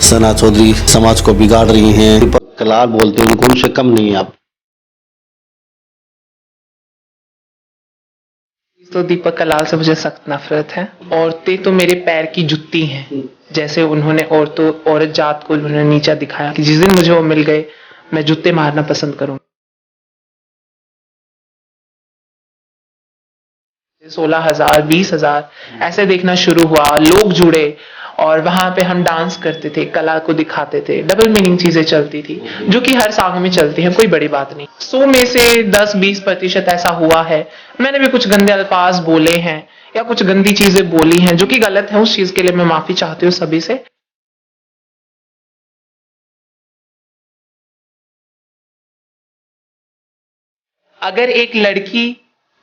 सना चौधरी समाज को बिगाड़ रही हैं। दीपक कलाल बोलते हैं, उनको उनसे कम नहीं है आप। तो दीपक कलाल से मुझे सख्त नफरत है। औरतें तो मेरे पैर की जुत्ती हैं। जैसे उन्होंने औरत जात को उन्होंने नीचा दिखाया कि जिस दिन मुझे वो मिल गए मैं जूते मारना पसंद करूंगा। 16,000 20,000 ऐसे देखना शुरू हुआ, लोग जुड़े और वहां पे हम डांस करते थे, कला को दिखाते थे। डबल मीनिंग चीजें चलती थी जो कि हर सॉन्ग में चलती हैं, कोई बड़ी बात नहीं। 100 में से 10-20% ऐसा हुआ है मैंने भी कुछ गंदे अल्फाज बोले हैं या कुछ गंदी चीजें बोली हैं जो कि गलत है। उस चीज के लिए मैं माफी चाहती हूँ सभी से। अगर एक लड़की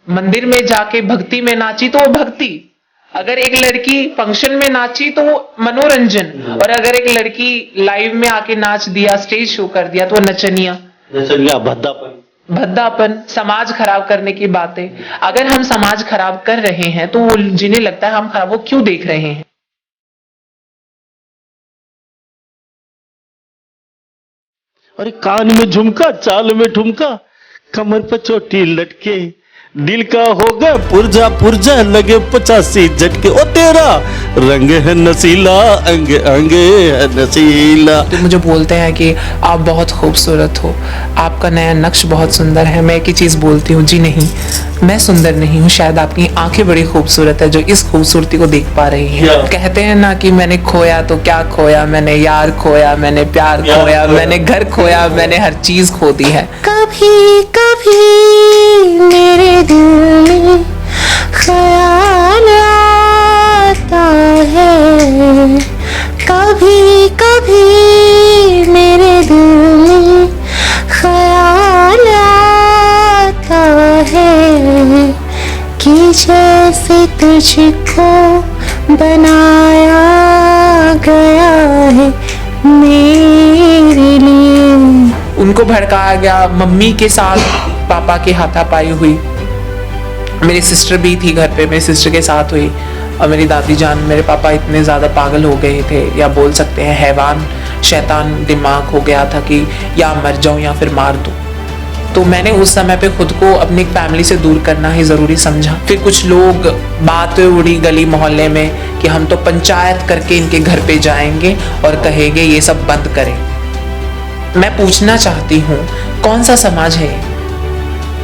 मंदिर में जाके भक्ति में नाची तो वो भक्ति, अगर एक लड़की फंक्शन में नाची तो वो मनोरंजन, और अगर एक लड़की लाइव में आके नाच दिया, स्टेज शो कर दिया तो वो नचनिया, भद्दापन, समाज खराब करने की बातें। अगर हम समाज खराब कर रहे हैं तो वो जिन्हें लगता है हम खराब, वो क्यों देख रहे हैं? अरे कान में झुमका, चाल में ठुमका, कमर पे चोटी लटके, दिल का होगा पुरजा पुरजा, लगे 85 झटके। ओ तेरा रंग है नसीला, अंग अंगे है नसीला। तो मुझे बोलते हैं कि आप बहुत खूबसूरत हो, आपका नया नक्श बहुत सुंदर है। मैं एक ही चीज़ बोलती हूँ, जी नहीं, मैं सुंदर नहीं हूँ, शायद आपकी आंखें बड़ी खूबसूरत है जो इस खूबसूरती को देख पा रही हैं। कहते हैं ना कि मैंने खोया तो क्या खोया, मैंने यार खोया, मैंने प्यार खोया, मैंने घर खोया, मैंने हर चीज़ खो दी है। कभी कभी मेरे दिल में ख्याल आता है, कभी कभी मेरे दिल में ख्याल आता है कि जैसे तुझको बनाया गया है मेरे लिए। उनको भड़काया गया, मम्मी के साथ पापा की हाथापाई हुई। मेरी सिस्टर भी थी घर पे, मेरी सिस्टर के साथ हुई। और मेरी दादी जान, मेरे पापा इतने ज़्यादा पागल हो गए थे, या बोल सकते हैं हैवान शैतान दिमाग हो गया था कि या मर जाऊं या फिर मार दूं। तो मैंने उस समय पे खुद को अपनी फैमिली से दूर करना ही ज़रूरी समझा। फिर कुछ लोग बात उड़ी गली मोहल्ले में कि हम तो पंचायत करके इनके घर पे जाएंगे और कहेंगे ये सब बंद करें। मैं पूछना चाहती हूँ, कौन सा समाज है ये?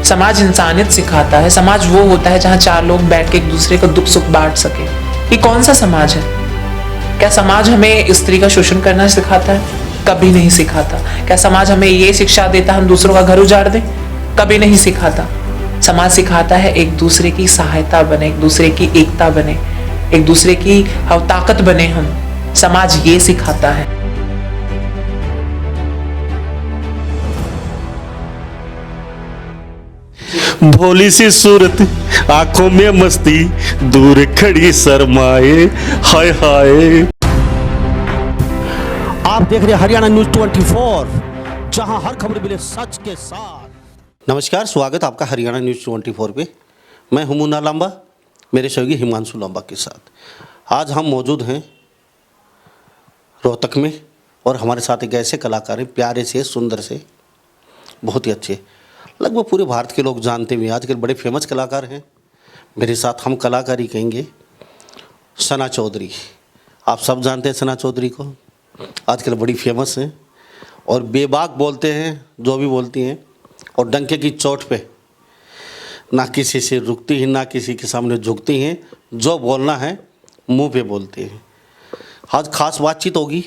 समाज इंसानियत सिखाता है। समाज वो होता है जहाँ 4 लोग बैठ के एक दूसरे को दुख सुख बांट सके। ये कौन सा समाज है? क्या समाज हमें स्त्री का शोषण करना सिखाता है? कभी नहीं सिखाता। क्या समाज हमें ये शिक्षा देता हम दूसरों का घर उजाड़ दें? कभी नहीं सिखाता। समाज सिखाता है एक दूसरे की सहायता बने, एक दूसरे की एकता बने, एक दूसरे की ताकत बने हम। समाज ये सिखाता है। भोली सी सूरत, आंखों में मस्ती, दूर खड़ी शर्माए, हाय हाय। आप देख रहे हैं हरियाणा न्यूज 24, जहां हर खबर मिले सच के साथ। नमस्कार, स्वागत आपका हरियाणा न्यूज 24 पे। मैं हूं मुन्ना लांबा, मेरे सहयोगी हिमांशु लांबा के साथ। आज हम मौजूद हैं रोहतक में, और हमारे साथ एक ऐसे कलाकार हैं, प्यारे से, सुंदर से, बहुत ही अच्छे, लगभग पूरे भारत के लोग जानते भी हैं, आजकल बड़े फेमस कलाकार हैं। मेरे साथ हम कलाकारी कहेंगे सना चौधरी। आप सब जानते हैं सना चौधरी को, आजकल बड़ी फेमस हैं और बेबाक बोलते हैं जो भी बोलती हैं, और डंके की चोट पे ना किसी से रुकती हैं, ना किसी के सामने झुकती हैं। जो बोलना है मुंह पे बोलती हैं। आज खास बातचीत होगी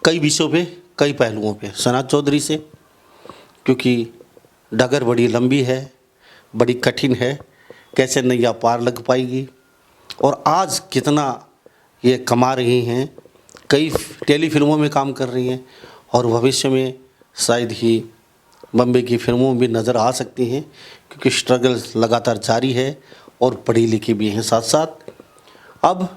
कई विषयों पे, कई पहलुओं पे सना चौधरी से, क्योंकि डगर बड़ी लंबी है, बड़ी कठिन है, कैसे नैया पार लग पाएगी, और आज कितना ये कमा रही हैं, कई टेली फिल्मों में काम कर रही हैं, और भविष्य में शायद ही बम्बई की फिल्मों में भी नज़र आ सकती हैं, क्योंकि स्ट्रगल लगातार जारी है और पढ़ी लिखी भी हैं साथ साथ। अब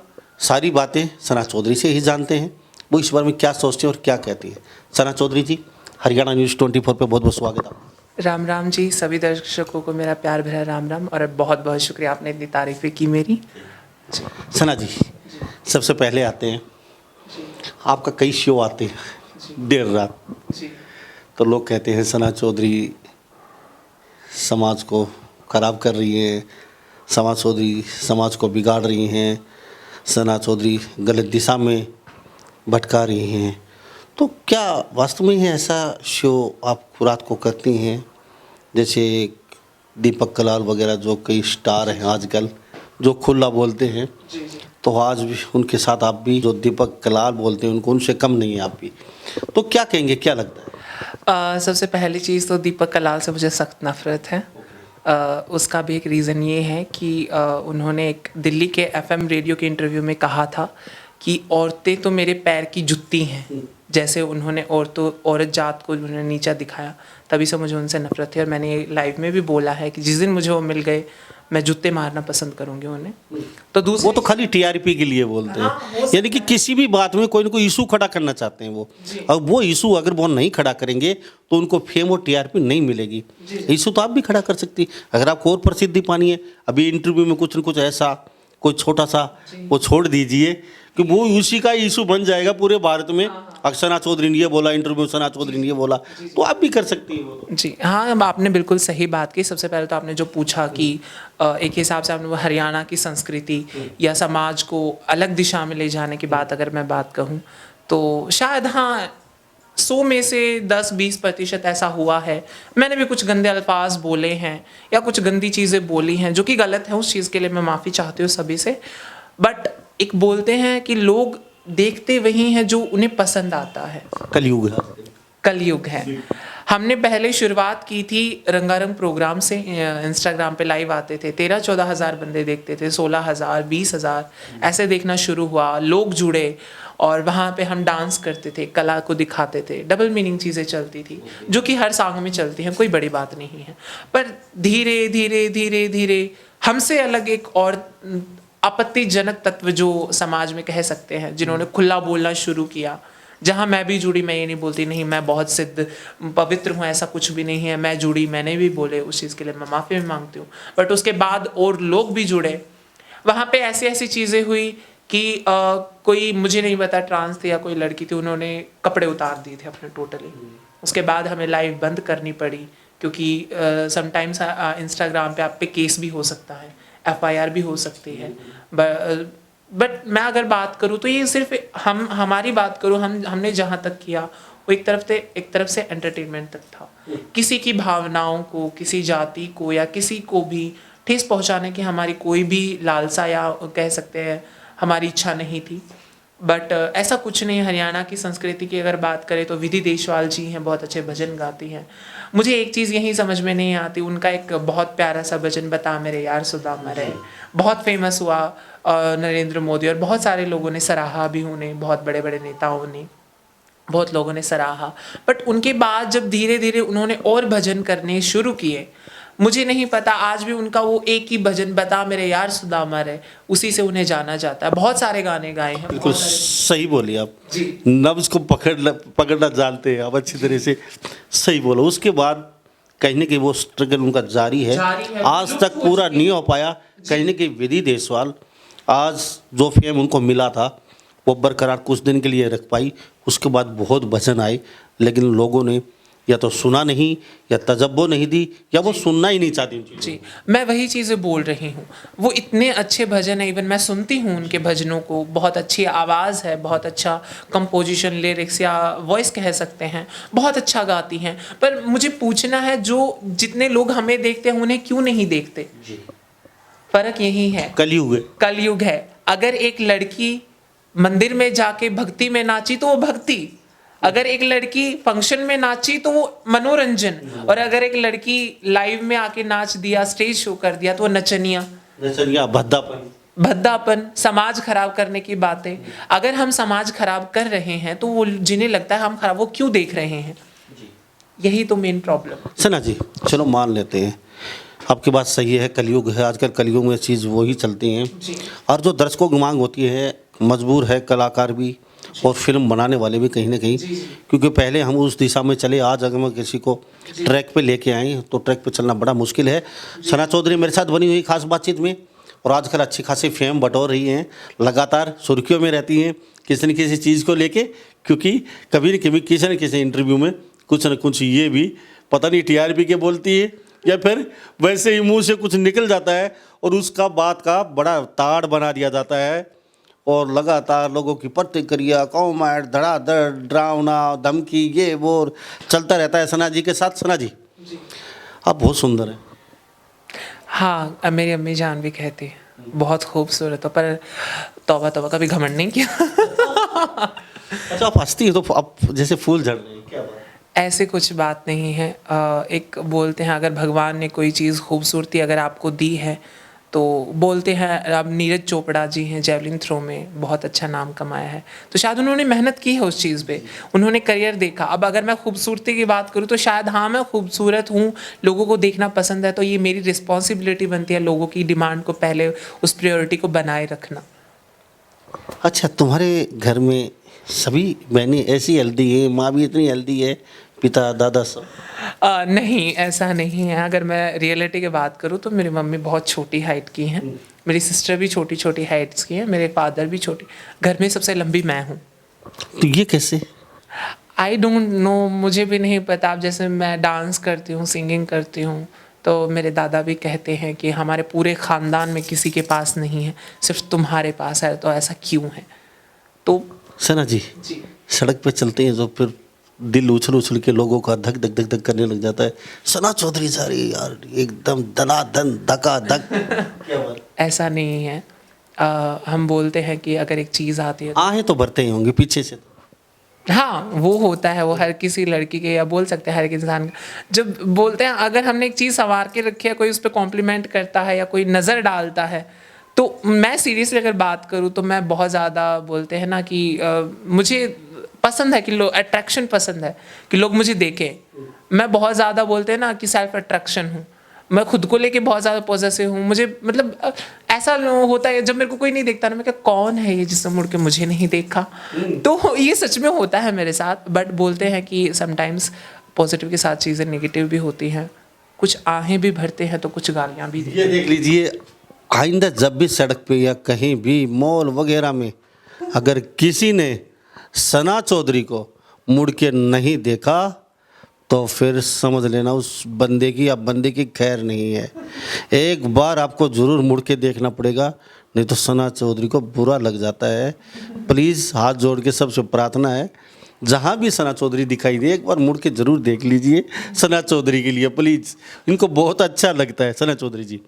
सारी बातें सना चौधरी से ही जानते हैं, वो इस बारे में क्या सोचते हैं और क्या कहती हैं। सना चौधरी जी, हरियाणा न्यूज़ 24 पे बहुत बहुत स्वागत है। राम राम जी, सभी दर्शकों को मेरा प्यार भरा राम राम, और बहुत बहुत शुक्रिया, आपने इतनी तारीफ़ें की मेरी। सना जी, सबसे पहले आते हैं, आपका कई शो आते हैं देर रात, जी तो लोग कहते हैं सना चौधरी समाज को खराब कर रही हैं, सना चौधरी समाज को बिगाड़ रही हैं, सना चौधरी गलत दिशा में भटका रही हैं। तो क्या वास्तव में ही ऐसा शो आप रात को करती हैं? जैसे दीपक कलाल वगैरह जो कई स्टार हैं आजकल जो खुला बोलते हैं, तो आज भी उनके साथ आप भी जो दीपक कलाल बोलते हैं उनको उनसे कम नहीं है आप भी, तो क्या कहेंगे, क्या लगता है? सबसे पहली चीज़ तो दीपक कलाल से मुझे सख्त नफ़रत है। उसका भी एक रीज़न ये है कि उन्होंने एक दिल्ली के FM रेडियो के इंटरव्यू में कहा था कि औरतें तो मेरे पैर की जुत्ती हैं। जैसे उन्होंने औरत जात को उन्होंने नीचा दिखाया, तभी से मुझे उनसे नफरत है। और मैंने लाइव में भी बोला है कि जिस दिन मुझे वो मिल गए मैं जूते मारना पसंद करूंगी उन्हें। तो दूसरी वो तो खाली TRP के लिए बोलते हैं, यानी कि किसी भी बात में कोई ना कोई इशू खड़ा करना चाहते हैं वो, और वो इशू अगर वो नहीं खड़ा करेंगे तो उनको फेम और TRP नहीं मिलेगी। इशू तो आप भी खड़ा कर सकती, अगर आपको और प्रसिद्धि पानी है। अभी इंटरव्यू में कुछ न कुछ ऐसा कोई छोटा सा वो छोड़ दीजिए कि वो उसी का इशू बन जाएगा पूरे भारत में। सना चौधरी ने ये बोला, इंटरव्यू सना चौधरी ने ये बोला, तो आप भी कर सकती हैं वो। जी हाँ, अब आपने बिल्कुल सही बात की। सबसे पहले तो आपने जो पूछा कि एक हिसाब से आपने वो हरियाणा की संस्कृति या समाज को अलग दिशा में ले जाने की बात अगर मैं बात कहूँ तो शायद हाँ 100 में से 10-20% ऐसा हुआ है। मैंने भी कुछ गंदे अल्फाज बोले हैं या कुछ गंदी चीज़ें बोली हैं जो कि गलत है, उस चीज़ के लिए मैं माफ़ी चाहती हूँ सभी से। बट एक बोलते हैं कि लोग देखते वही हैं जो उन्हें पसंद आता है। कलयुग है, कलयुग है। हमने पहले शुरुआत की थी रंगारंग प्रोग्राम से, इंस्टाग्राम पे लाइव आते थे, 13-14 हज़ार बंदे देखते थे, 16,000 20,000 ऐसे देखना शुरू हुआ, लोग जुड़े और वहाँ पे हम डांस करते थे, कला को दिखाते थे, डबल मीनिंग चीज़ें चलती थी जो कि हर सॉन्ग में चलती हैं, कोई बड़ी बात नहीं है। पर धीरे धीरे धीरे धीरे हमसे अलग एक और आपत्तिजनक तत्व जो समाज में कह सकते हैं, जिन्होंने खुला बोलना शुरू किया, जहाँ मैं भी जुड़ी। मैं ये नहीं बोलती नहीं मैं बहुत सिद्ध पवित्र हूँ, ऐसा कुछ भी नहीं है। मैं जुड़ी, मैंने भी बोले, उस चीज़ के लिए मैं माफ़ी भी मांगती हूँ। बट उसके बाद और लोग भी जुड़े, वहाँ पे ऐसी ऐसी चीज़ें हुई कि कोई मुझे नहीं पता ट्रांस थी या कोई लड़की थी, उन्होंने कपड़े उतार दिए थे अपने टोटली। उसके बाद हमें लाइव बंद करनी पड़ी क्योंकि समटाइम्स इंस्टाग्राम पे आप पे केस भी हो सकता है, FIR भी हो सकती है। बट मैं अगर बात करूँ तो ये सिर्फ हमारी बात करूँ, हमने जहाँ तक किया वो एक तरफ से एंटरटेनमेंट तक था। किसी की भावनाओं को, किसी जाति को या किसी को भी ठेस पहुँचाने की हमारी कोई भी लालसा या कह सकते हैं हमारी इच्छा नहीं थी। बट ऐसा कुछ नहीं। हरियाणा की संस्कृति की अगर बात करें तो विधि देशवाल जी हैं, बहुत अच्छे भजन गाती हैं। मुझे एक चीज़ यही समझ में नहीं आती, उनका एक बहुत प्यारा सा भजन बता मेरे यार सुदामा रे, बहुत फेमस हुआ। नरेंद्र मोदी और बहुत सारे लोगों ने सराहा भी, उन्हें बहुत बड़े बड़े नेताओं ने, बहुत लोगों ने सराहा। बट उनके बाद जब धीरे धीरे उन्होंने और भजन करने शुरू किए, मुझे नहीं पता आज भी उनका वो एक ही भजन बता मेरे यार सुदामा रे, उसी से उन्हें जाना जाता है। बहुत सारे गाने गाए हैं। बिल्कुल सही बोली आप, नब्ज को पकड़ना जानते हैं आप अच्छी तरह से, सही बोला। उसके बाद कहीं ना कहीं वो स्ट्रगल उनका जारी है, आज तक पूरा नहीं हो पाया। कहीं ना कहीं विधि देशवाल आज जो फेम उनको मिला था वो बरकरार कुछ दिन के लिए रख पाई। उसके बाद बहुत भजन आए, लेकिन लोगों ने या तो सुना नहीं या तजब्बो नहीं दी या वो सुनना ही नहीं चाहती। जी, मैं वही चीज़ें बोल रही हूँ। वो इतने अच्छे भजन है, इवन मैं सुनती हूँ उनके भजनों को, बहुत अच्छी आवाज़ है, बहुत अच्छा कंपोजिशन, लिरिक्स या वॉइस कह सकते हैं, बहुत अच्छा गाती हैं। पर मुझे पूछना है जो जितने लोग हमें देखते हैं उन्हें क्यों नहीं देखते? फर्क यही है, कलयुग है। अगर एक लड़की मंदिर में जाके भक्ति में नाची तो वो भक्ति, अगर एक लड़की फंक्शन में नाची तो वो मनोरंजन, और अगर एक लड़की लाइव में आके नाच दिया, स्टेज शो कर दिया तो वो नचनिया, भद्दापन, समाज खराब करने की बातें। अगर हम समाज खराब कर रहे हैं तो वो जिन्हें लगता है हम खराब, वो क्यों देख रहे हैं? यही तो मेन प्रॉब्लम। सना जी, चलो मान लेते हैं आपकी बात सही है, कलयुग है, आजकल कलयुग में चीज़ वही चलती हैं। और जो दर्शकों की मांग होती है, मजबूर है कलाकार भी और फिल्म बनाने वाले भी कहीं ना कहीं, क्योंकि पहले हम उस दिशा में चले, आज अगर हम किसी को ट्रैक पे लेके आए तो ट्रैक पे चलना बड़ा मुश्किल है। सना चौधरी मेरे साथ बनी हुई खास बातचीत में और आजकल अच्छी खासी फेम बटोर रही हैं, लगातार सुर्खियों में रहती हैं किसी न किसी चीज़ को लेके, क्योंकि कभी न कभी किसी न किसी इंटरव्यू में कुछ न कुछ ये भी पता नहीं टीआरपी के बोलती है या फिर वैसे ही मुंह से कुछ निकल जाता है और उसका बात का बड़ा ताड़ बना दिया जाता है और लगातार लोगों की प्रतिक्रिया, कमेंट, धड़ाधड़, डरावना, धमकी, ये वो चलता रहता है सना जी के साथ। सना जी आप बहुत सुंदर हैं। हाँ, अब मेरी अम्मी जान भी कहती है बहुत खूबसूरत हो, पर तौबा तौबा कभी घमंड नहीं किया। अच्छा आप हंसती हैं तो आप जैसे फूल झड़ रहे हैं, क्या बात? ऐसे कुछ बात नहीं है। एक बोलते हैं अगर भगवान ने कोई चीज़ खूबसूरती अगर आपको दी है तो बोलते हैं, अब नीरज चोपड़ा जी हैं जेवलिन थ्रो में बहुत अच्छा नाम कमाया है, तो शायद उन्होंने मेहनत की है उस चीज़ पे, उन्होंने करियर देखा। अब अगर मैं खूबसूरती की बात करूँ तो शायद हाँ मैं खूबसूरत हूँ, लोगों को देखना पसंद है, तो ये मेरी रिस्पॉन्सिबिलिटी बनती है लोगों की डिमांड को पहले उस प्रायोरिटी को बनाए रखना। अच्छा तुम्हारे घर में सभी बहनें ऐसी हेल्दी है, माँ भी इतनी हेल्दी है, पिता दादा सब? नहीं, ऐसा नहीं है। अगर मैं रियलिटी की बात करूँ तो मेरी मम्मी बहुत छोटी हाइट की हैं, मेरी सिस्टर भी छोटी छोटी हाइट्स की हैं, मेरे फादर भी छोटी, घर में सबसे लंबी मैं हूँ। तो ये कैसे? आई डोंट नो, मुझे भी नहीं पता। अब जैसे मैं डांस करती हूँ, सिंगिंग करती हूँ, तो मेरे दादा भी कहते हैं कि हमारे पूरे ख़ानदान में किसी के पास नहीं है, सिर्फ तुम्हारे पास है, तो ऐसा क्यों है? तो सना जी सड़क पे चलते हैं तो फिर दिल उछल उछल के लोगों का धक धक धक धक करने लग जाता है, सना चौधरी सारी यार एकदम दनादन धका धक। क्या बात? ऐसा नहीं है। हम बोलते हैं कि अगर एक चीज़ आती है आहे तो भरते ही होंगे पीछे से। हाँ वो होता है, वो हर किसी लड़की के, या बोल सकते हैं हर एक इंसान का। जब बोलते हैं अगर हमने एक चीज़ संवार के रखी है, कोई उस पर कॉम्प्लीमेंट करता है या कोई नज़र डालता है, तो मैं सीरियसली अगर बात करूँ तो मैं बहुत ज़्यादा बोलते हैं ना कि मुझे पसंद है कि लोग, अट्रैक्शन पसंद है कि लोग मुझे देखें। मैं बहुत ज़्यादा बोलते हैं ना कि सेल्फ अट्रैक्शन हूँ, मैं खुद को लेके बहुत ज़्यादा पॉजिटिव हूँ। मुझे मतलब ऐसा होता है जब मेरे को कोई नहीं देखता ना, मैं क्या कौन है ये जिसने मुड़ के मुझे नहीं देखा, तो ये सच में होता है मेरे साथ। बट बोलते हैं कि समटाइम्स पॉजिटिव के साथ चीज़ें नेगेटिव भी होती हैं, कुछ आहें भी भरते हैं तो कुछ गालियाँ भी देते हैं। ये देख लीजिए, आइंदा जब भी सड़क पे या कहीं भी मॉल वगैरह में अगर किसी ने सना चौधरी को मुड़ के नहीं देखा तो फिर समझ लेना उस बंदे की या बंदे की खैर नहीं है। एक बार आपको ज़रूर मुड़ के देखना पड़ेगा, नहीं तो सना चौधरी को बुरा लग जाता है। प्लीज़ हाथ जोड़ के सबसे प्रार्थना है, जहाँ भी सना चौधरी दिखाई दे एक बार मुड़ के ज़रूर देख लीजिए सना चौधरी के लिए प्लीज़, इनको बहुत अच्छा लगता है। सना चौधरी जी,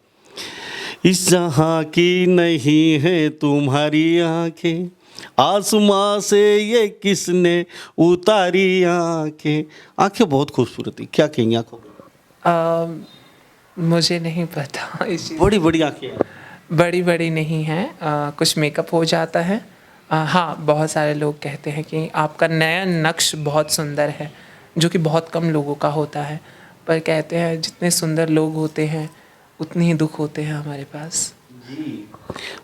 इस जहाँ की नहीं है तुम्हारी आंखें, आसमां से ये किसने उतारी आंखें। आंखें बहुत खूबसूरत है, क्या कहेंगे आंखों को? मुझे नहीं पता इस चीज़। बड़ी बड़ी आंखें हैं। बड़ी बड़ी नहीं हैं, कुछ मेकअप हो जाता है। हाँ, बहुत सारे लोग कहते हैं कि आपका नया नक्श बहुत सुंदर है, जो कि बहुत कम लोगों का होता है। पर कहते हैं जितने सुंदर लोग होते हैं उतने ही दुख होते हैं हमारे पास।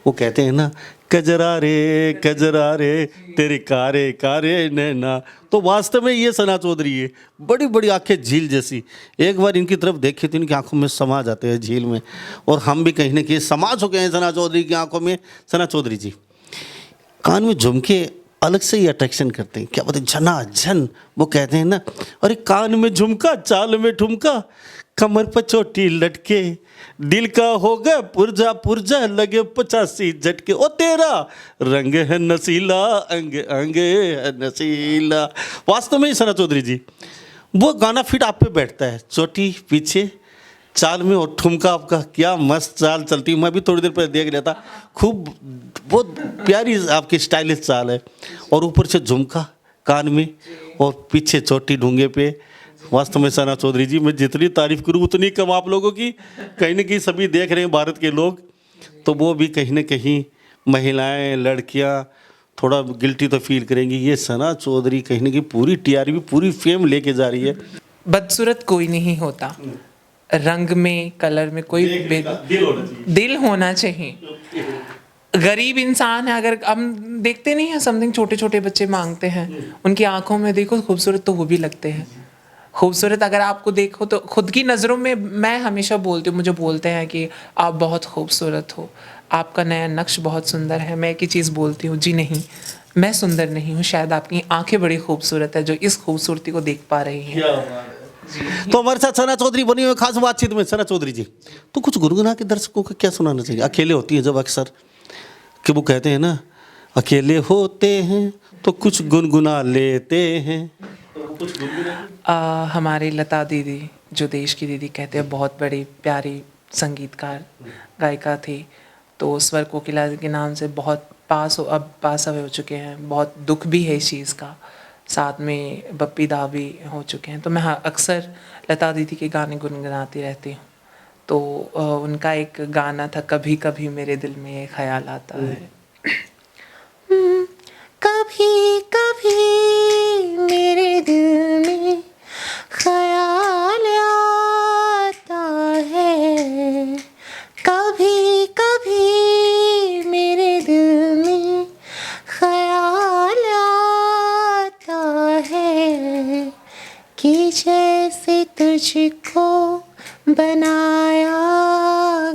वो कहते हैं ना, कजरा रे तेरे कारे कारे नैना, तो वास्तव में ये सना चौधरी है। बड़ी बड़ी आंखें झील जैसी, एक बार इनकी तरफ देखे तो इनकी आंखों में समा जाते हैं झील में, और हम भी कहीं ना कहीं समा चुके हैं सना चौधरी की आंखों में। सना चौधरी जी, कान में झुमके अलग से ही अट्रैक्शन करते हैं, क्या बोलते हैं, झनाझन। वो कहते हैं ना, अरे कान में झुमका चाल में ठुमका, कमर पर चोटी लटके, दिल का हो गया पुरजा पुरजा, लगे 85 झटके, ओ तेरा रंग है नसीला, अंग अंग है नसीला। वास्तव में ही सना चौधरी जी, वो गाना फिट आप पे बैठता है, चोटी पीछे, चाल में और ठुमका आपका, क्या मस्त चाल चलती है। मैं भी थोड़ी देर पहले देख रहा था, खूब बहुत प्यारी आपकी स्टाइलिश चाल है, और ऊपर से झुमका कान में और पीछे चोटी ढूंढे पे। वास्तव में सना चौधरी जी, मैं जितनी तारीफ करूँ उतनी कम आप लोगों की। कहीं ना कहीं सभी देख रहे हैं भारत के लोग, तो वो भी कहीं ना कहीं महिलाएं लड़कियां थोड़ा गिल्टी तो फील करेंगी। ये सना चौधरी कहीं ना कहीं पूरी टीआरपी पूरी फेम लेके जा रही है। बदसूरत कोई नहीं होता, रंग में कलर में कोई दिल होना चाहिए। गरीब इंसान है, अगर हम देखते नहीं हैं समथिंग, छोटे छोटे बच्चे मांगते हैं, उनकी आंखों में देखो खूबसूरत तो वो भी लगते हैं। खूबसूरत अगर आपको देखो तो खुद की नज़रों में, मैं हमेशा बोलती हूँ, मुझे बोलते हैं कि आप बहुत खूबसूरत हो, आपका नया नक्श बहुत सुंदर है। मैं एक ही चीज़ बोलती हूँ, जी नहीं, मैं सुंदर नहीं हूँ, शायद आपकी आंखें बड़ी खूबसूरत है जो इस खूबसूरती को देख पा रही हैं। तो हमारे साथ सना चौधरी बनी हुई खास बातचीत में। सना चौधरी जी, तो कुछ गुनगुना के दर्शकों को क्या सुनाना चाहिए? अकेले होती है जब अक्सर, कि वो कहते हैं ना, अकेले होते हैं तो कुछ गुनगुना लेते हैं, तो कुछ गुनगुना। हमारी लता दीदी, जो देश की दीदी कहते हैं, बहुत बड़ी प्यारी संगीतकार गायिका थी। तो स्वर कोकिला के नाम से बहुत अब पास हो चुके हैं। बहुत दुख भी है इस चीज़ का। साथ में बप्पी दा भी हो चुके हैं। तो मैं अक्सर लता दीदी के गाने गुनगुनाती रहती हूँ। तो उनका एक गाना था, कभी कभी मेरे दिल में ये ख्याल आता है। कभी कभी मेरे दिल में ख्याल आता है, कभी कभी मेरे दिल में ख्याल आता है कि जैसे तुझको बनाया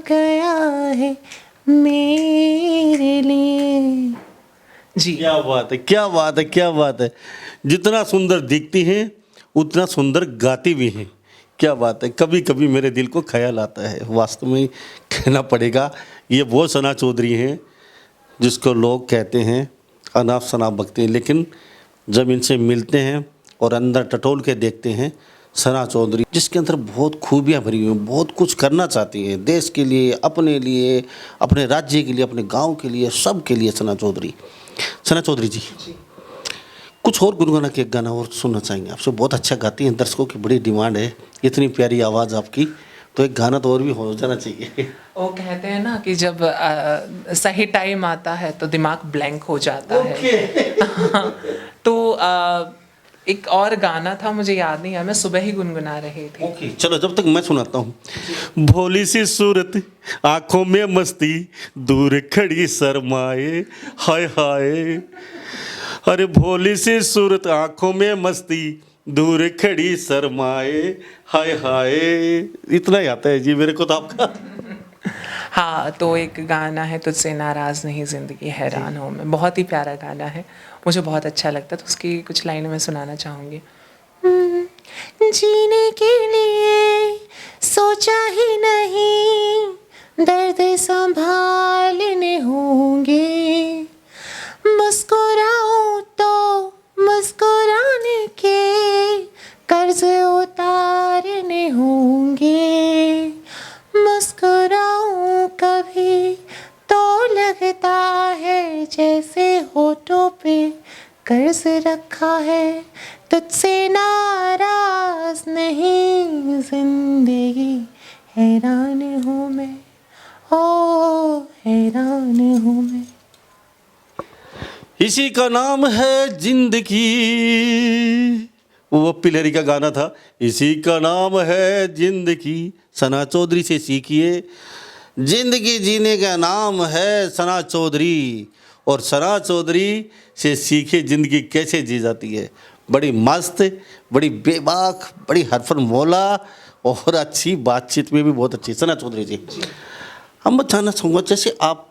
गया है मेरे लिए। जी, क्या बात है, क्या बात है, क्या बात है। जितना सुंदर दिखती हैं उतना सुंदर गाती भी हैं। क्या बात है। कभी कभी मेरे दिल को ख्याल आता है। वास्तव में कहना पड़ेगा, ये वो सना चौधरी हैं जिसको लोग कहते हैं अनाप शनाप बकते हैं, लेकिन जब इनसे मिलते हैं और अंदर टटोल के देखते हैं, सना चौधरी जिसके अंदर बहुत खूबियाँ भरी हुई हैं, बहुत कुछ करना चाहती हैं देश के लिए, अपने राज्य के लिए, अपने गांव के लिए, सब के लिए। सना चौधरी जी, कुछ और गुनगुना के एक गाना और सुनना चाहेंगे आपसे। बहुत अच्छा गाती हैं, दर्शकों की बड़ी डिमांड है, इतनी प्यारी आवाज़ आपकी, तो एक गाना तो और भी हो जाना चाहिए। वो कहते हैं ना कि जब सही टाइम आता है तो दिमाग ब्लैंक हो जाता है। तो एक और गाना था, मुझे याद नहीं है, मैं सुबह ही गुनगुना रही थी। ओके, चलो जब तक मैं सुनाता हूँ। भोली सी सूरत, आंखों में मस्ती, दूर खड़ी शर्माए, हाय हाय। अरे भोली सी सूरत, आंखों में मस्ती, दूर खड़ी शर्माए, हाय हाय। इतना ही आता है जी मेरे को तो आपका। हाँ, तो एक गाना है, तुझसे नाराज़ नहीं ज़िंदगी हैरान हो मैं, बहुत ही प्यारा गाना है, मुझे बहुत अच्छा लगता है। तो उसकी कुछ लाइनें मैं सुनाना चाहूँगी। जीने के लिए सोचा ही नहीं, दर्द संभालने होंगे, मुस्कुराऊं तो मुस्कुराने के कर्ज उतारने होंगे, मुस्कुराऊं कभी तो लगता है जैसे होठों पे कर्ज रखा है, तुझसे नाराज नहीं जिंदगी हैरान हूँ मैं, ओ हैरान हूँ मैं। इसी का नाम है जिंदगी, वो पिलहरी का गाना था, इसी का नाम है जिंदगी। सना चौधरी से सीखिए, जिंदगी जीने का नाम है सना चौधरी, और सना चौधरी से सीखिए जिंदगी कैसे जी जाती है। बड़ी मस्त, बड़ी बेबाक, बड़ी हरफन मौला, और अच्छी बातचीत में भी बहुत अच्छी। सना चौधरी जी, हम बताना चाहूँगा, जैसे आप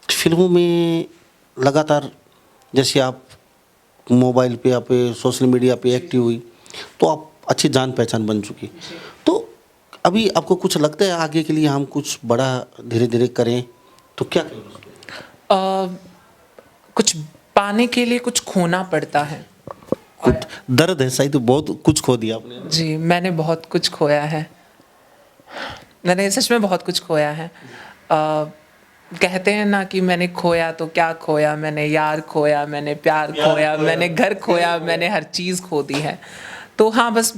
फिल्मों में लगातार, जैसे आप मोबाइल पे, आप सोशल मीडिया पे एक्टिव हुई, तो आप अच्छी जान पहचान बन चुकी। तो अभी आपको कुछ लगता है आगे के लिए हम कुछ बड़ा धीरे धीरे करें, तो क्या करें? कुछ पाने के लिए कुछ खोना पड़ता है। कुछ दर्द है शायद, बहुत कुछ खो दिया आपने। जी, मैंने बहुत कुछ खोया है, मैंने सच में बहुत कुछ खोया है। कहते हैं ना कि मैंने खोया तो क्या खोया, मैंने यार खोया, मैंने प्यार खोया, मैंने घर खोया, मैंने हर चीज़ खो दी है। तो हाँ, बस,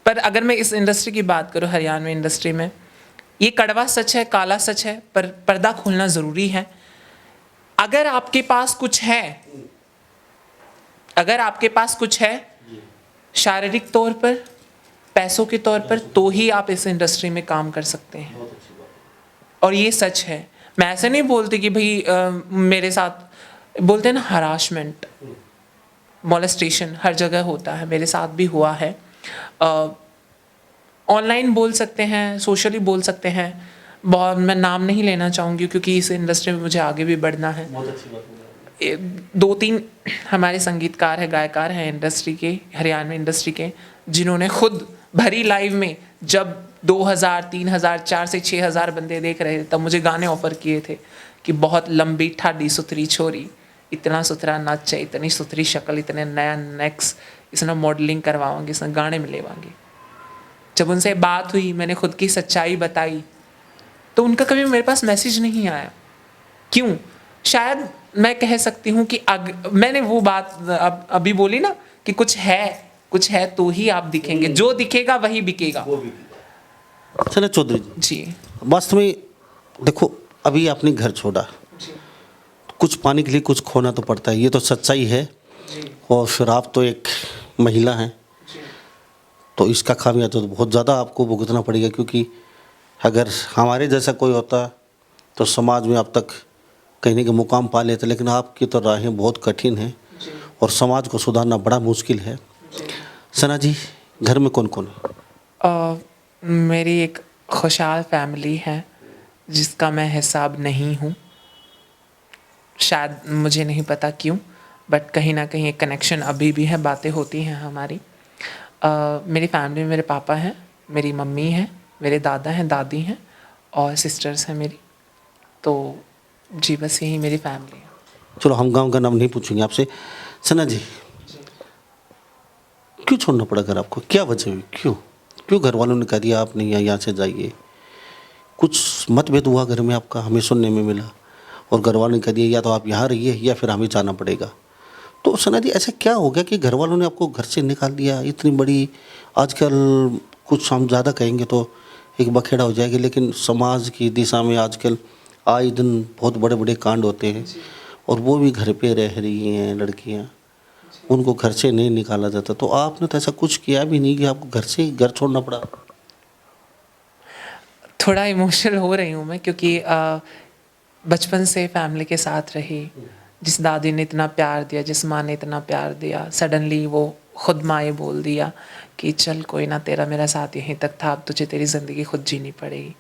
पर अगर मैं इस इंडस्ट्री की बात करूँ, हरियाणवी इंडस्ट्री में, ये कड़वा सच है, काला सच है, पर पर्दा खोलना ज़रूरी है। अगर आपके पास कुछ है, अगर आपके पास कुछ है शारीरिक तौर पर, पैसों के तौर पर, तो ही आप इस इंडस्ट्री में काम कर सकते हैं। और ये सच है। मैं ऐसे नहीं बोलती कि भाई मेरे साथ, बोलते हैं ना हरासमेंट, मोलेस्टेशन हर जगह होता है, मेरे साथ भी हुआ है। ऑनलाइन बोल सकते हैं, सोशली बोल सकते हैं, बहुत, मैं नाम नहीं लेना चाहूँगी क्योंकि इस इंडस्ट्री में मुझे आगे भी बढ़ना है। बहुत अच्छी बात है। 2-3 हमारे संगीतकार हैं, गायकार हैं इंडस्ट्री के, हरियाणवी इंडस्ट्री के, जिन्होंने खुद भरी लाइव में जब 2000, 3000, 4 से 6000 बंदे देख रहे थे तब मुझे गाने ऑफर किए थे कि बहुत लंबी ठाडी सुथरी छोरी, इतना सुथरा नाचे, इतनी सुथरी शक्ल, इतने नया नेक्स, इसने मॉडलिंग करवाओगे, इसने गाने में लेवाएंगे। जब उनसे बात हुई, मैंने खुद की सच्चाई बताई, तो उनका कभी मेरे पास मैसेज नहीं आया। क्यों? शायद मैं कह सकती हूँ कि मैंने वो बात अभी बोली ना कि कुछ है तो ही आप दिखेंगे, जो दिखेगा वही बिकेगा। चलो चौधरी जी, जी वास्तव में देखो, अभी आपने घर छोड़ा, कुछ पाने के लिए कुछ खोना तो पड़ता है, ये तो सच्चाई है। और फिर आप तो एक महिला हैं, तो इसका खामियाजा तो बहुत ज़्यादा आपको भुगतना पड़ेगा, क्योंकि अगर हमारे जैसा कोई होता तो समाज में अब तक कहने के मुकाम पा लेते, लेकिन आपकी तो राहें बहुत कठिन हैं और समाज को सुधारना बड़ा मुश्किल है। सना जी, घर में कौन कौन है? मेरी एक खुशहाल फैमिली है जिसका मैं हिसाब नहीं हूँ, शायद मुझे नहीं पता क्यों, बट कहीं ना कहीं एक कनेक्शन अभी भी है, बातें होती हैं हमारी। मेरी फैमिली में मेरे पापा हैं, मेरी मम्मी है, मेरे दादा हैं, दादी हैं और सिस्टर्स हैं मेरी। तो जी बस यही मेरी फैमिली है। चलो हम गांव का नाम नहीं पूछेंगे आपसे। सना जी, क्यों छोड़ना पड़ा घर आपको? क्या वजह हुई? क्यों घर वालों ने कह दिया आप नहीं यहाँ से जाइए? कुछ मतभेद हुआ घर में आपका, हमें सुनने में मिला, और घर वालों ने कह दिया या तो आप यहाँ रहिए या फिर हमें जाना पड़ेगा। तो सना जी, ऐसा क्या हो गया कि घर वालों ने आपको घर से निकाल दिया? इतनी बड़ी, आजकल कुछ हम ज़्यादा कहेंगे तो एक बखेड़ा हो जाएगी, लेकिन समाज की दिशा में आजकल आए दिन बहुत बड़े बड़े कांड होते हैं, और वो भी घर पे रह रही हैं लड़कियाँ, उनको घर से नहीं निकाला जाता। तो आपने तो ऐसा कुछ किया भी नहीं कि आपको घर छोड़ना पड़ा? थोड़ा इमोशनल हो रही हूँ मैं, क्योंकि बचपन से फैमिली के साथ रही, जिस दादी ने इतना प्यार दिया, जिस माँ ने इतना प्यार दिया, सडनली वो खुद माँ बोल दिया कि चल कोई ना, तेरा मेरा साथ यहीं तक था, अब तुझे तेरी ज़िंदगी खुद जीनी पड़ेगी।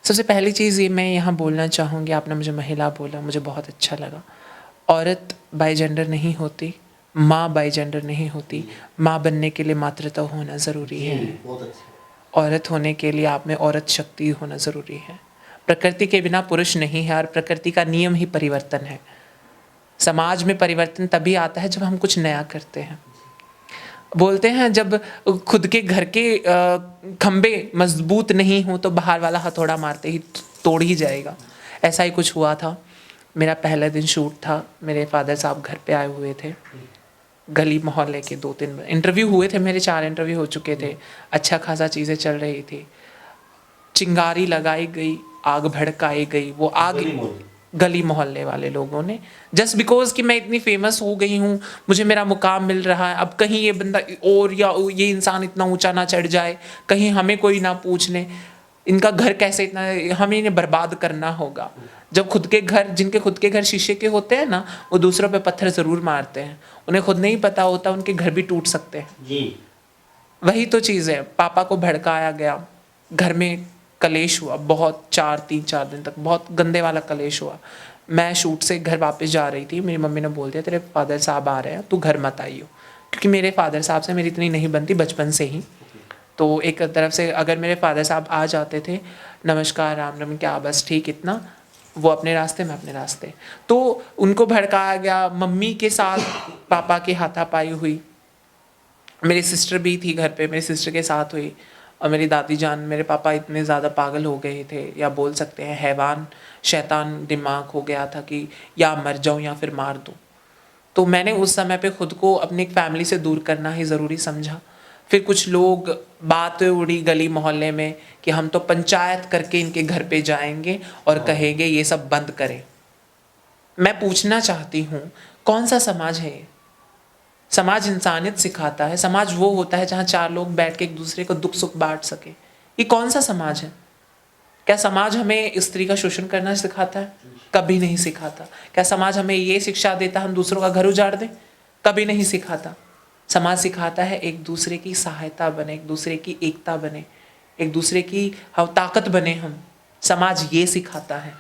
सबसे पहली चीज़ ये मैं यहाँ बोलना चाहूँगी, आपने मुझे महिला बोला, मुझे बहुत अच्छा लगा। औरत बाई जेंडर नहीं होती, माँ बाई जेंडर नहीं होती। माँ बनने के लिए मातृत्व होना ज़रूरी है, औरत होने के लिए आप में औरत शक्ति होना ज़रूरी है। प्रकृति के बिना पुरुष नहीं है, और प्रकृति का नियम ही परिवर्तन है। समाज में परिवर्तन तभी आता है जब हम कुछ नया करते हैं। बोलते हैं जब खुद के घर के खंबे मजबूत नहीं हो तो बाहर वाला हथौड़ा मारते ही तोड़ ही जाएगा। ऐसा ही कुछ हुआ था। मेरा पहला दिन शूट था, मेरे फादर साहब घर पे आए हुए थे। गली मोहल्ले के 2-3 इंटरव्यू हुए थे मेरे, 4 इंटरव्यू हो चुके थे, अच्छा खासा चीज़ें चल रही थी। चिंगारी लगाई गई, आग भड़काई गई। वो आग गली मोहल्ले वाले लोगों ने, जस्ट बिकॉज कि मैं इतनी फेमस हो गई हूँ, मुझे मेरा मुकाम मिल रहा है, अब कहीं ये बंदा और या ये इंसान इतना ऊंचा ना चढ़ जाए, कहीं हमें कोई ना पूछ ले, इनका घर कैसे इतना, हमें इन्हें बर्बाद करना होगा। जब खुद के घर, जिनके खुद के घर शीशे के होते हैं ना, वो दूसरों पे पत्थर ज़रूर मारते हैं, उन्हें खुद नहीं पता होता उनके घर भी टूट सकते हैं जी। वही तो चीज़ है। पापा को भड़काया गया, घर में कलेश हुआ बहुत, 3-4 दिन तक बहुत गंदे वाला कलेश हुआ। मैं शूट से घर वापस जा रही थी, मेरी मम्मी ने बोल दिया तेरे फादर साहब आ रहे हैं, तू घर मत आइयो, क्योंकि मेरे फादर साहब से मेरी इतनी नहीं बनती बचपन से ही। तो एक तरफ से अगर मेरे फादर साहब आ जाते थे, नमस्कार राम राम, क्या बस ठीक, इतना, वो अपने रास्ते में अपने रास्ते, तो उनको भड़काया गया। मम्मी के साथ पापा की हाथापाई हुई, मेरी सिस्टर भी थी घर पे, मेरी सिस्टर के साथ हुई, और मेरी दादी जान, मेरे पापा इतने ज़्यादा पागल हो गए थे, या बोल सकते हैं हैवान शैतान दिमाग हो गया था कि या मर जाऊँ या फिर मार दूँ। तो मैंने उस समय पे खुद को अपनी फैमिली से दूर करना ही ज़रूरी समझा। फिर कुछ लोग, बात उड़ी गली मोहल्ले में कि हम तो पंचायत करके इनके घर पे जाएंगे और कहेंगे ये सब बंद करें। मैं पूछना चाहती हूँ, कौन सा समाज है ये? समाज इंसानियत सिखाता है, समाज वो होता है जहाँ 4 लोग बैठ के एक दूसरे को दुख सुख बांट सके। ये कौन सा समाज है? क्या समाज हमें स्त्री का शोषण करना सिखाता है? कभी नहीं सिखाता। क्या समाज हमें ये शिक्षा देता हम दूसरों का घर उजाड़ दें? कभी नहीं सिखाता। समाज सिखाता है एक दूसरे की सहायता बने, एक दूसरे की एकता बने, एक दूसरे की हम ताकत बने हम। समाज ये सिखाता है।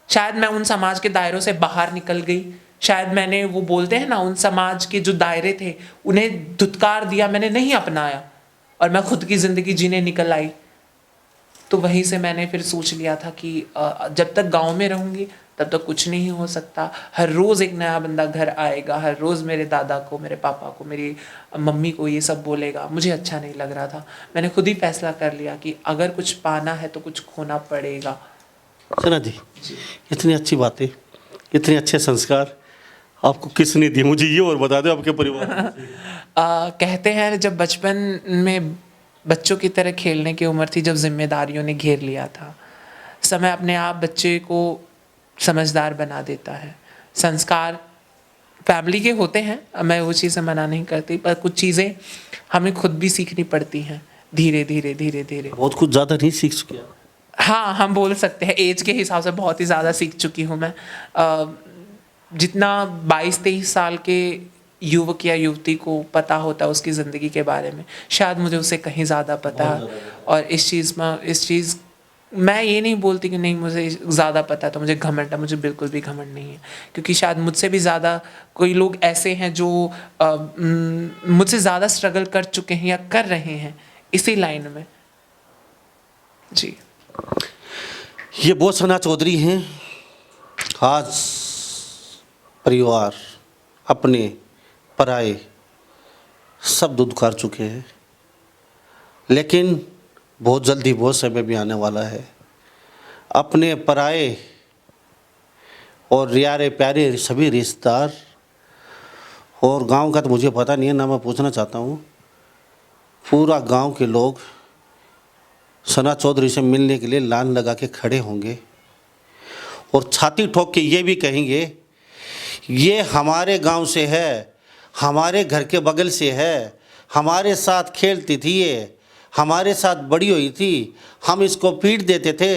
शायद मैं उन समाज के दायरों से बाहर निकल गई, शायद मैंने, वो बोलते हैं ना, उन समाज के जो दायरे थे उन्हें धुतकार दिया, मैंने नहीं अपनाया और मैं खुद की ज़िंदगी जीने निकल आई। तो वहीं से मैंने फिर सोच लिया था कि जब तक गांव में रहूँगी तब तक कुछ नहीं हो सकता। हर रोज़ एक नया बंदा घर आएगा, हर रोज़ मेरे दादा को, मेरे पापा को, मेरी मम्मी को ये सब बोलेगा, मुझे अच्छा नहीं लग रहा था। मैंने खुद ही फैसला कर लिया कि अगर कुछ पाना है तो कुछ खोना पड़ेगा। सना जी, इतनी अच्छी बातें, इतने अच्छे संस्कार आपको किसने दिए, मुझे ये और बता दो आपके परिवार। कहते हैं जब बचपन में बच्चों की तरह खेलने की उम्र थी, जब जिम्मेदारियों ने घेर लिया था, समय अपने आप बच्चे को समझदार बना देता है। संस्कार फैमिली के होते हैं, मैं वो चीज़ें मना नहीं करती, पर कुछ चीज़ें हमें खुद भी सीखनी पड़ती हैं धीरे धीरे धीरे धीरे। बहुत कुछ ज़्यादा नहीं सीख चुके आप? हाँ, हम बोल सकते हैं एज के हिसाब से बहुत ही ज़्यादा सीख चुकी हूँ मैं। जितना 22-23 साल के युवक या युवती को पता होता है उसकी ज़िंदगी के बारे में, शायद मुझे उससे कहीं ज़्यादा पता है। और इस चीज़ मैं ये नहीं बोलती कि नहीं मुझे ज़्यादा पता है तो मुझे घमंड है, मुझे बिल्कुल भी घमंड नहीं है, क्योंकि शायद मुझसे भी ज़्यादा कोई लोग ऐसे हैं जो मुझसे ज़्यादा स्ट्रगल कर चुके हैं या कर रहे हैं इसी लाइन में। जी, ये वो सना चौधरी हैं, आज परिवार, अपने पराए सब दुदकार चुके हैं, लेकिन बहुत जल्दी बहुत समय भी आने वाला है। अपने पराए और यारे प्यारे सभी रिश्तेदार और गांव का तो मुझे पता नहीं है ना, मैं पूछना चाहता हूँ, पूरा गांव के लोग सना चौधरी से मिलने के लिए लाइन लगा के खड़े होंगे और छाती ठोक के ये भी कहेंगे ये हमारे गांव से है, हमारे घर के बगल से है, हमारे साथ खेलती थी, ये हमारे साथ बड़ी हुई थी, हम इसको पीट देते थे,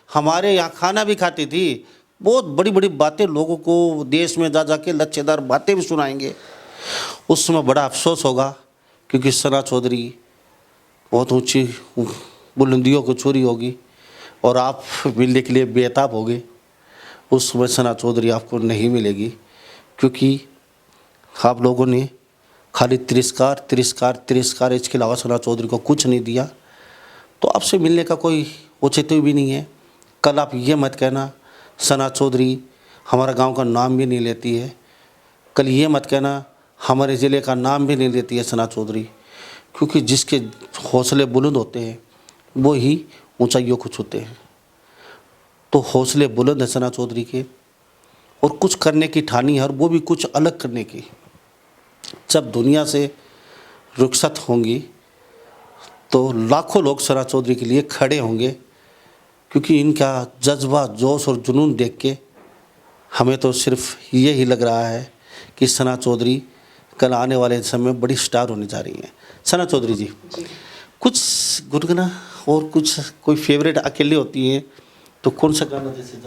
हमारे यहाँ खाना भी खाती थी। बहुत बड़ी बड़ी बातें लोगों को देश में जा के लच्छेदार बातें भी सुनाएंगे। उस समय बड़ा अफसोस होगा, क्योंकि सना चौधरी बहुत ऊंची बुलंदियों को छुरी होगी और आप मिलने के लिए बेताब होगे। उस समय सना चौधरी आपको नहीं मिलेगी, क्योंकि आप लोगों ने खाली तिरस्कार तिरस्कार तिरस्कार, इसके अलावा सना चौधरी को कुछ नहीं दिया। तो आपसे मिलने का कोई औचित्य भी नहीं है। कल आप ये मत कहना सना चौधरी हमारा गांव का नाम भी नहीं लेती है, कल ये मत कहना हमारे ज़िले का नाम भी नहीं लेती है सना चौधरी, क्योंकि जिसके हौसले बुलंद होते हैं वो ही ऊंचाइयों को छूते हैं। तो हौसले बुलंद है सना चौधरी के, और कुछ करने की ठानी है, और वो भी कुछ अलग करने की। जब दुनिया से रुखसत होंगी तो लाखों लोग सना चौधरी के लिए खड़े होंगे, क्योंकि इनका जज्बा, जोश और जुनून देख के हमें तो सिर्फ यही लग रहा है कि सना चौधरी कल आने वाले समय में बड़ी स्टार होने जा रही हैं। सना चौधरी जी, कुछ गुनगुना और कुछ कोई फेवरेट अकेले होती हैं तो कौन सा गाना जैसे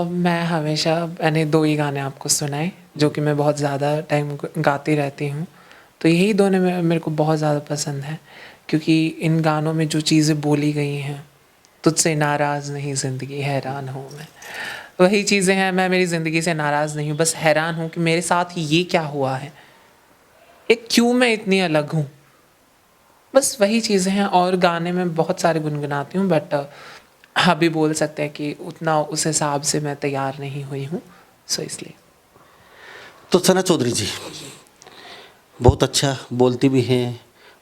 मैं हमेशा, मैंने 2 ही गाने आपको सुनाए जो कि मैं बहुत ज़्यादा टाइम गाती रहती हूँ। तो यही दोनों मेरे को बहुत ज़्यादा पसंद है, क्योंकि इन गानों में जो चीज़ें बोली गई हैं, तुझसे नाराज़ नहीं ज़िंदगी हैरान हूँ मैं, वही चीज़ें हैं। मैं मेरी ज़िंदगी से नाराज़ नहीं हूँ, बस हैरान हूँ कि मेरे साथ ये क्या हुआ है, एक क्यों मैं इतनी अलग हूँ, बस वही चीज़ें हैं। और गाने में बहुत सारे गुनगुनाती हूँ, बट अभी बोल सकते हैं कि उतना उस हिसाब से मैं तैयार नहीं हुई हूँ, सो इसलिए। तो सना चौधरी जी बहुत अच्छा बोलती भी हैं,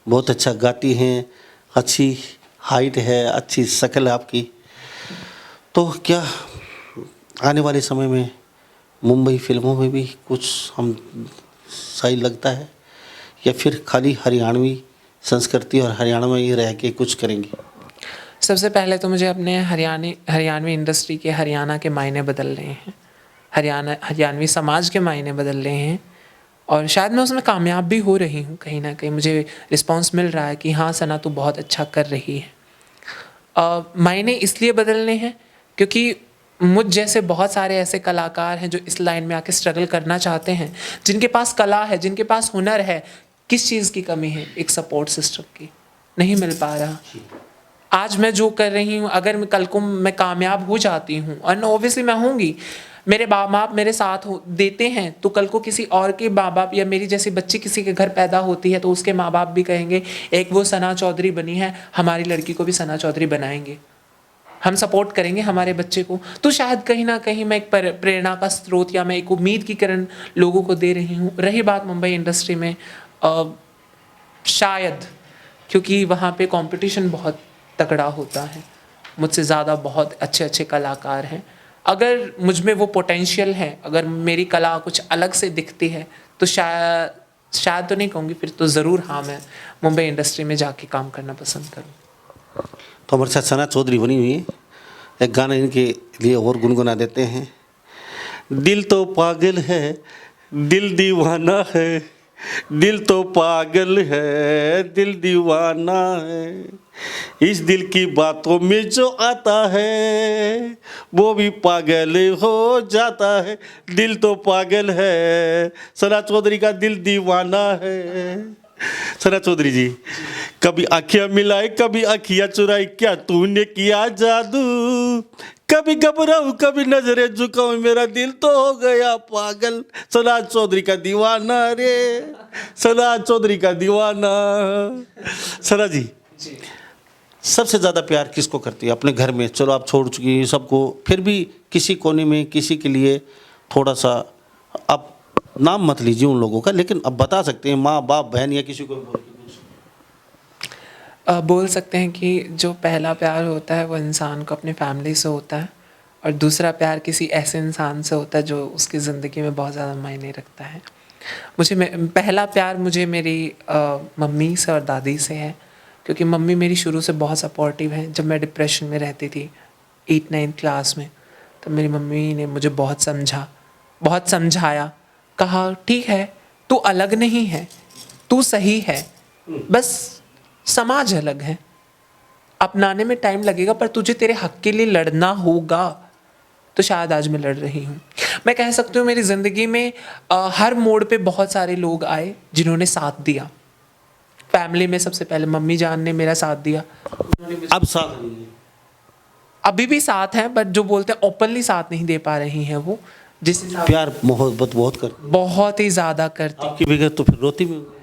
बहुत अच्छा गाती हैं, अच्छी हाइट है, अच्छी शक्ल है आपकी। तो क्या आने वाले समय में मुंबई फिल्मों में भी कुछ हम सही लगता है, या फिर खाली हरियाणवी संस्कृति और हरियाणा में ही रह के कुछ करेंगे? सबसे पहले तो मुझे अपने हरियाणवी इंडस्ट्री के, हरियाणा के मायने बदल रहे हैं, हरियाणवी समाज के मायने बदल रहे हैं, और शायद मैं उसमें कामयाब भी हो रही हूँ। कहीं ना कहीं मुझे रिस्पांस मिल रहा है कि हाँ सना तू बहुत अच्छा कर रही है। मायने इसलिए बदलने हैं क्योंकि मुझ जैसे बहुत सारे ऐसे कलाकार हैं जो इस लाइन में आके स्ट्रगल करना चाहते हैं, जिनके पास कला है, जिनके पास हुनर है। किस चीज़ की कमी है? एक सपोर्ट सिस्टम की नहीं मिल पा रहा। आज मैं जो कर रही हूँ, अगर मैं कल को मैं कामयाब हो जाती हूँ, और ऑब्वियसली मैं होंगी, मेरे माँ बाप मेरे साथ देते हैं, तो कल को किसी और के माँ बाप या मेरी जैसी बच्ची किसी के घर पैदा होती है तो उसके माँ बाप भी कहेंगे एक वो सना चौधरी बनी है, हमारी लड़की को भी सना चौधरी बनाएंगे, हम सपोर्ट करेंगे हमारे बच्चे को। तो शायद कहीं ना कहीं मैं एक प्रेरणा का स्रोत या मैं एक उम्मीद की किरण लोगों को दे रही हूँ। रही बात मुंबई इंडस्ट्री में, शायद क्योंकि वहाँ पे कंपटीशन बहुत तगड़ा होता है, मुझसे ज़्यादा बहुत अच्छे अच्छे कलाकार हैं। अगर मुझ में वो पोटेंशियल है, अगर मेरी कला कुछ अलग से दिखती है, तो शायद तो नहीं कहूँगी, फिर तो ज़रूर हाँ मैं मुंबई इंडस्ट्री में जाके काम करना पसंद करूँ। तो हमारे साथ सना चौधरी बनी हुई है, एक गाना इनके लिए और गुनगुना देते हैं। दिल तो पागल है, दिल दीवाना है, दिल तो पागल है, दिल दीवाना है, इस दिल की बातों में जो आता है वो भी पागल हो जाता है। दिल तो पागल है, सना चौधरी का दिल दीवाना है। सना चौधरी जी, कभी आँखियाँ मिलाई कभी आँखियाँ चुराई, क्या तूने किया जादू, कभी घबराऊं कभी नजरें झुकाऊं, मेरा दिल तो हो गया पागल। सना चौधरी का दीवाना रे, सना चौधरी का दीवाना। सना जी, सबसे ज़्यादा प्यार किसको करती है अपने घर में? चलो आप छोड़ चुकी हैं सबको, फिर भी किसी कोने में किसी के लिए थोड़ा सा, आप नाम मत लीजिए उन लोगों का, लेकिन अब बता सकते हैं, माँ बाप बहन या किसी को बोल के कुछ। बोल सकते हैं कि जो पहला प्यार होता है वो इंसान को अपनी फैमिली से होता है, और दूसरा प्यार किसी ऐसे इंसान से होता है जो उसकी ज़िंदगी में बहुत ज़्यादा मायने रखता है। पहला प्यार मुझे मेरी मम्मी से और दादी से है, क्योंकि मम्मी मेरी शुरू से बहुत सपोर्टिव है। जब मैं डिप्रेशन में रहती थी 8-9 क्लास में, तब मेरी मम्मी ने मुझे बहुत समझाया, कहा ठीक है तू अलग नहीं है, तू सही है, बस समाज अलग है, अपनाने में टाइम लगेगा, पर तुझे तेरे हक के लिए लड़ना होगा। तो शायद आज मैं लड़ रही हूँ। मैं कह सकती हूँ मेरी ज़िंदगी में हर मोड़ पे बहुत सारे लोग आए जिन्होंने साथ दिया। फैमिली में सबसे पहले मम्मी जान ने मेरा साथ दिया, अब साथ नहीं है, अभी भी साथ हैं, बट जो बोलते हैं ओपनली साथ नहीं दे पा रही हैं वो, जिस प्यार मोहब्बत बहुत करती, बहुत ही ज़्यादा करती। आपकी बगैर तो फिर रोती भी होगी।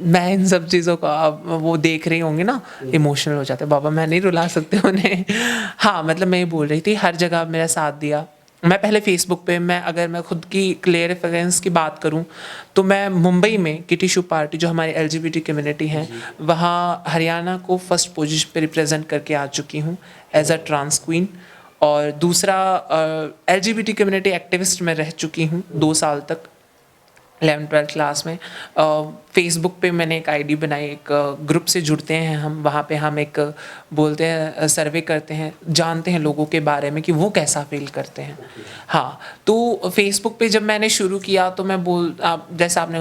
मैं इन सब चीज़ों का, अब वो देख रही होंगी ना, इमोशनल हो जाते, बाबा मैं नहीं रुला सकते उन्हें। हाँ, मतलब मैं ये बोल रही थी, हर जगह मेरा साथ दिया। मैं पहले फेसबुक पे, अगर मैं खुद की क्लियरिफिकेंस की बात करूं, तो मैं मुंबई में किटी शू पार्टी, जो हमारी LGBT कम्युनिटी है, वहाँ हरियाणा को फर्स्ट पोजीशन पे रिप्रेजेंट करके आ चुकी हूँ एज अ ट्रांस क्वीन। और दूसरा, LGBT कम्युनिटी एक्टिविस्ट में रह चुकी हूँ 2 साल तक 11th-12th क्लास में। फेसबुक पे मैंने एक आईडी बनाई, एक ग्रुप से जुड़ते हैं हम, वहाँ पे हम एक बोलते हैं सर्वे करते हैं, जानते हैं लोगों के बारे में कि वो कैसा फील करते हैं। हाँ, तो फेसबुक पे जब मैंने शुरू किया तो मैं जैसा आपने